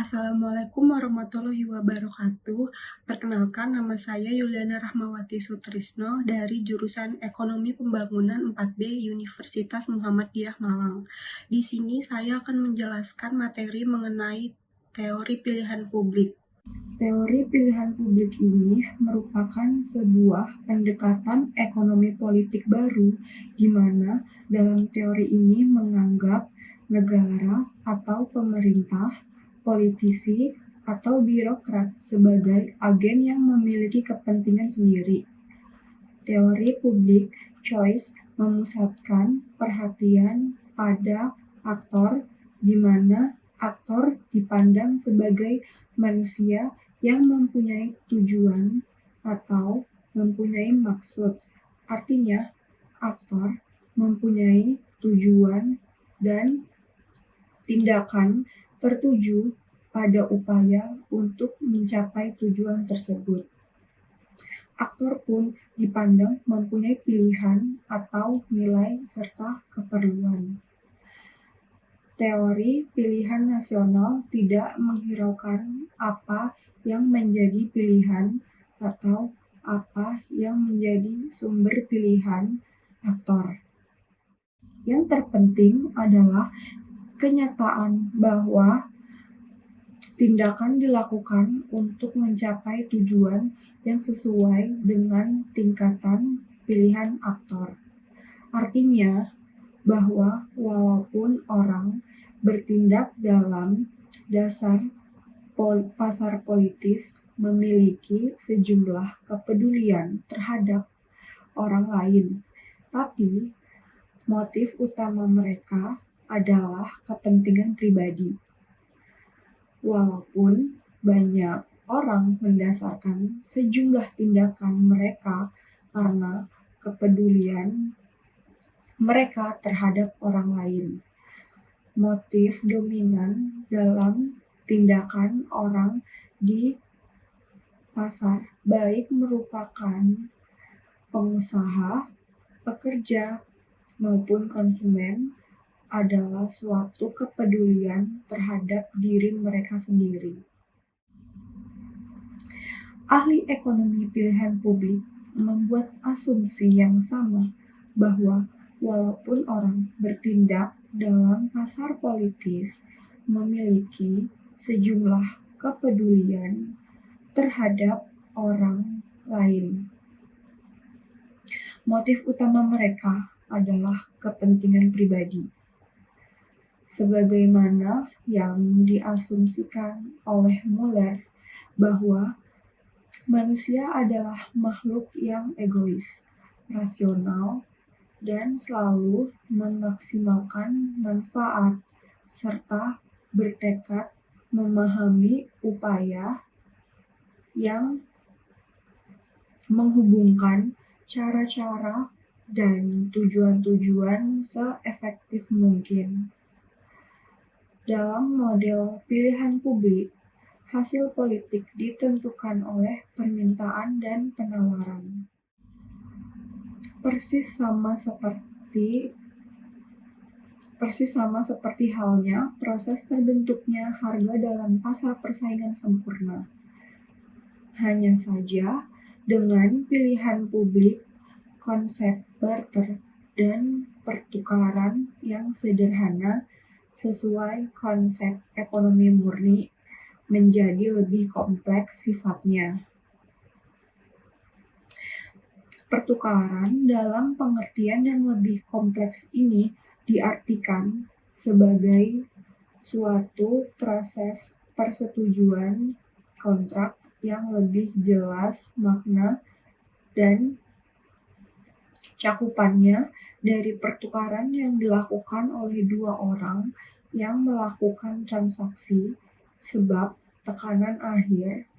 Assalamualaikum warahmatullahi wabarakatuh. Perkenalkan, nama saya Yuliana Rahmawati Sutrisno dari jurusan Ekonomi Pembangunan 4B Universitas Muhammadiyah Malang. Di sini saya akan menjelaskan materi mengenai teori pilihan publik. Teori pilihan publik ini merupakan sebuah pendekatan ekonomi politik baru, di mana dalam teori ini menganggap negara atau pemerintah, politisi, atau birokrat sebagai agen yang memiliki kepentingan sendiri. Teori public choice memusatkan perhatian pada aktor, di mana aktor dipandang sebagai manusia yang mempunyai tujuan atau mempunyai maksud. Artinya, aktor mempunyai tujuan dan tindakan tertuju pada upaya untuk mencapai tujuan tersebut. Aktor pun dipandang mempunyai pilihan atau nilai serta keperluan. Teori pilihan nasional tidak menghiraukan apa yang menjadi pilihan atau apa yang menjadi sumber pilihan aktor. Yang terpenting adalah kenyataan bahwa tindakan dilakukan untuk mencapai tujuan yang sesuai dengan tingkatan pilihan aktor. Artinya, bahwa walaupun orang bertindak dalam dasar pasar politis memiliki sejumlah kepedulian terhadap orang lain, tapi motif utama mereka adalah kepentingan pribadi. Walaupun banyak orang mendasarkan sejumlah tindakan mereka karena kepedulian mereka terhadap orang lain, motif dominan dalam tindakan orang di pasar, baik merupakan pengusaha, pekerja, maupun konsumen, adalah suatu kepedulian terhadap diri mereka sendiri. Ahli ekonomi pilihan publik membuat asumsi yang sama bahwa walaupun orang bertindak dalam pasar politis memiliki sejumlah kepedulian terhadap orang lain, motif utama mereka adalah kepentingan pribadi. Sebagaimana yang diasumsikan oleh Muller bahwa manusia adalah makhluk yang egois, rasional, dan selalu memaksimalkan manfaat serta bertekad memahami upaya yang menghubungkan cara-cara dan tujuan-tujuan seefektif mungkin. Dalam model pilihan publik, hasil politik ditentukan oleh permintaan dan penawaran. Persis sama seperti halnya proses terbentuknya harga dalam pasar persaingan sempurna. Hanya saja, dengan pilihan publik, konsep barter dan pertukaran yang sederhana sesuai konsep ekonomi murni menjadi lebih kompleks sifatnya. Pertukaran dalam pengertian yang lebih kompleks ini diartikan sebagai suatu proses persetujuan kontrak yang lebih jelas makna dan cakupannya dari pertukaran yang dilakukan oleh dua orang yang melakukan transaksi, sebab tekanan akhir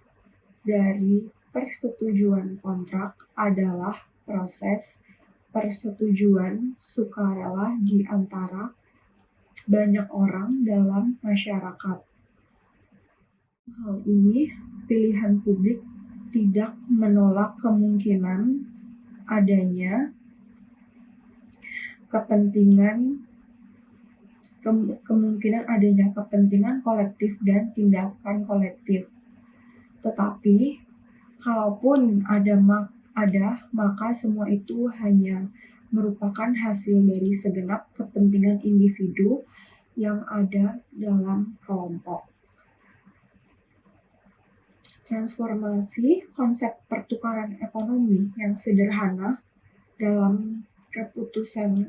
dari persetujuan kontrak adalah proses persetujuan sukarela di antara banyak orang dalam masyarakat. Hal ini, pilihan publik tidak menolak kemungkinan adanya kepentingan kemungkinan adanya kepentingan kolektif dan tindakan kolektif. Tetapi, kalaupun ada, maka semua itu hanya merupakan hasil dari segenap kepentingan individu yang ada dalam kelompok. Transformasi konsep pertukaran ekonomi yang sederhana dalam keputusan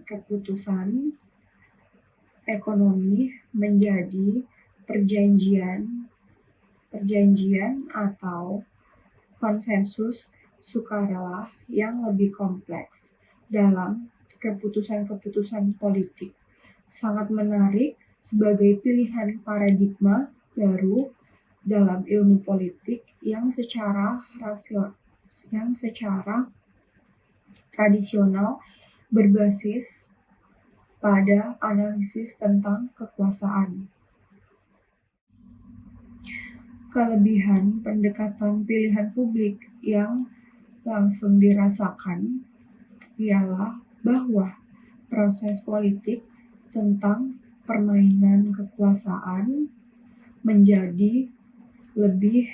ekonomi menjadi perjanjian atau konsensus sukarela yang lebih kompleks dalam keputusan-keputusan politik. Sangat menarik sebagai pilihan paradigma baru dalam ilmu politik yang secara tradisional berbasis pada analisis tentang kekuasaan. Kelebihan pendekatan pilihan publik yang langsung dirasakan ialah bahwa proses politik tentang permainan kekuasaan menjadi lebih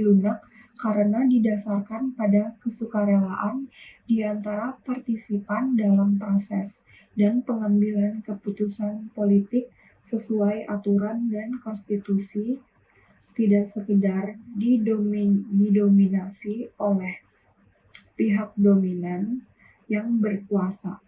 lunak karena didasarkan pada kesukarelaan di antara partisipan dalam proses dan pengambilan keputusan politik sesuai aturan dan konstitusi, tidak sekedar didominasi oleh pihak dominan yang berkuasa.